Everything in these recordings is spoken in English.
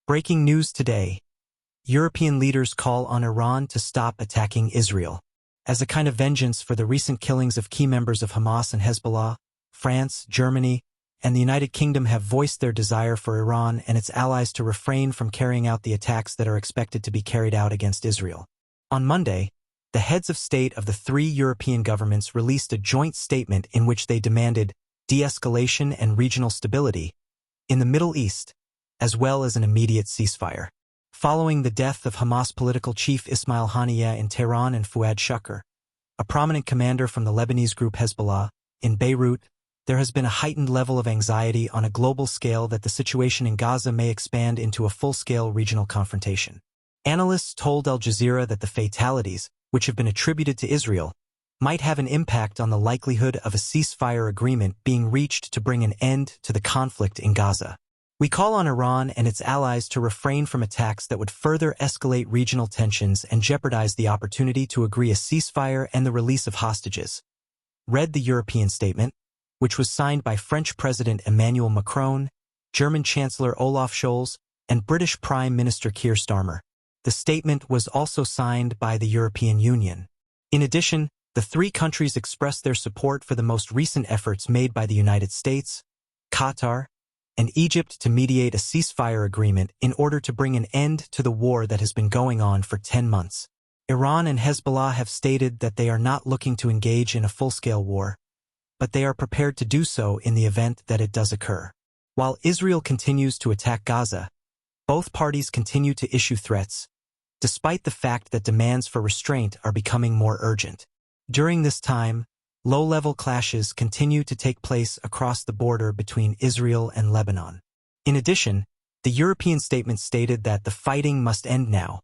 Breaking news today. European leaders call on Iran to stop attacking Israel. As a kind of vengeance for the recent killings of key members of Hamas and Hezbollah, France, Germany, and the United Kingdom have voiced their desire for Iran and its allies to refrain from carrying out the attacks that are expected to be carried out against Israel. On Monday, the heads of state of the three European governments released a joint statement in which they demanded de-escalation and regional stability in the Middle East, as well as an immediate ceasefire. Following the death of Hamas political chief Ismail Haniyeh in Tehran and Fuad Shukr, a prominent commander from the Lebanese group Hezbollah, in Beirut, there has been a heightened level of anxiety on a global scale that the situation in Gaza may expand into a full-scale regional confrontation. Analysts told Al Jazeera that the fatalities, which have been attributed to Israel, might have an impact on the likelihood of a ceasefire agreement being reached to bring an end to the conflict in Gaza. We call on Iran and its allies to refrain from attacks that would further escalate regional tensions and jeopardize the opportunity to agree a ceasefire and the release of hostages, read the European statement, which was signed by French President Emmanuel Macron, German Chancellor Olaf Scholz, and British Prime Minister Keir Starmer. The statement was also signed by the European Union. In addition, the three countries expressed their support for the most recent efforts made by the United States, Qatar, and Egypt to mediate a ceasefire agreement in order to bring an end to the war that has been going on for 10 months. Iran and Hezbollah have stated that they are not looking to engage in a full-scale war, but they are prepared to do so in the event that it does occur. While Israel continues to attack Gaza, both parties continue to issue threats, despite the fact that demands for restraint are becoming more urgent. During this time, low-level clashes continue to take place across the border between Israel and Lebanon. In addition, the European statement stated that the fighting must end now,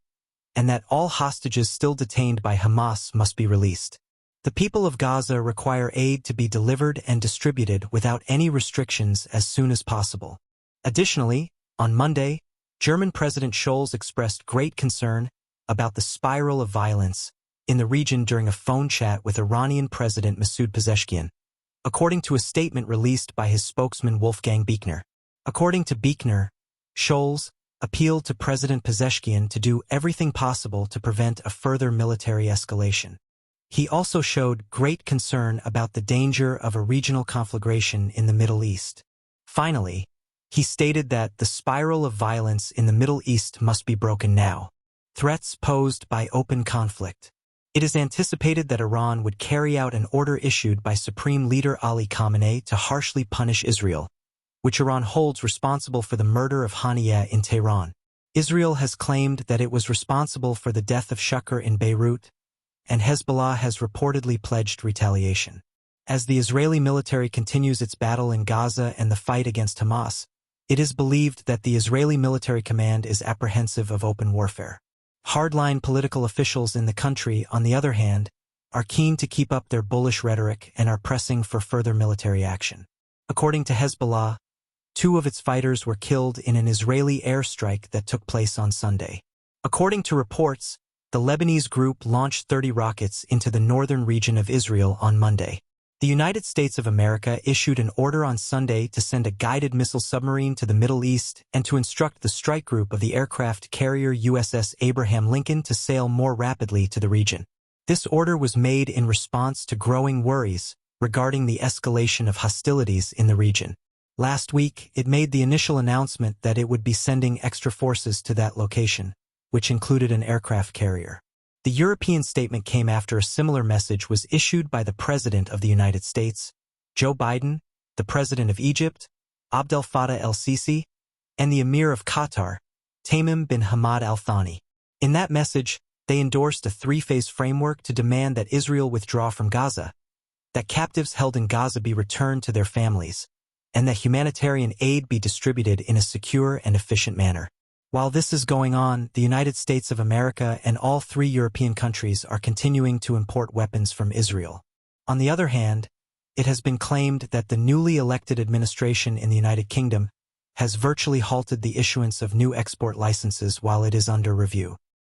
and that all hostages still detained by Hamas must be released. The people of Gaza require aid to be delivered and distributed without any restrictions as soon as possible. Additionally, on Monday, German President Scholz expressed great concern about the spiral of violence in the region during a phone chat with Iranian President Masoud Pezeshkian, according to a statement released by his spokesman Wolfgang Büchner. According to Büchner, Scholz appealed to President Pezeshkian to do everything possible to prevent a further military escalation. He also showed great concern about the danger of a regional conflagration in the Middle East. Finally, he stated that the spiral of violence in the Middle East must be broken now. Threats posed by open conflict. It is anticipated that Iran would carry out an order issued by Supreme Leader Ali Khamenei to harshly punish Israel, which Iran holds responsible for the murder of Haniyeh in Tehran. Israel has claimed that it was responsible for the death of Shukr in Beirut, and Hezbollah has reportedly pledged retaliation. As the Israeli military continues its battle in Gaza and the fight against Hamas, it is believed that the Israeli military command is apprehensive of open warfare. Hardline political officials in the country, on the other hand, are keen to keep up their bullish rhetoric and are pressing for further military action. According to Hezbollah, 2 of its fighters were killed in an Israeli airstrike that took place on Sunday. According to reports, the Lebanese group launched 30 rockets into the northern region of Israel on Monday. The United States of America issued an order on Sunday to send a guided missile submarine to the Middle East and to instruct the strike group of the aircraft carrier USS Abraham Lincoln to sail more rapidly to the region. This order was made in response to growing worries regarding the escalation of hostilities in the region. Last week, it made the initial announcement that it would be sending extra forces to that location, which included an aircraft carrier. The European statement came after a similar message was issued by the President of the United States, Joe Biden, the President of Egypt, Abdel Fattah el-Sisi, and the Emir of Qatar, Tamim bin Hamad Al Thani. In that message, they endorsed a 3-phase framework to demand that Israel withdraw from Gaza, that captives held in Gaza be returned to their families, and that humanitarian aid be distributed in a secure and efficient manner. While this is going on, the United States of America and all 3 European countries are continuing to import weapons from Israel. On the other hand, it has been claimed that the newly elected administration in the United Kingdom has virtually halted the issuance of new export licenses while it is under review.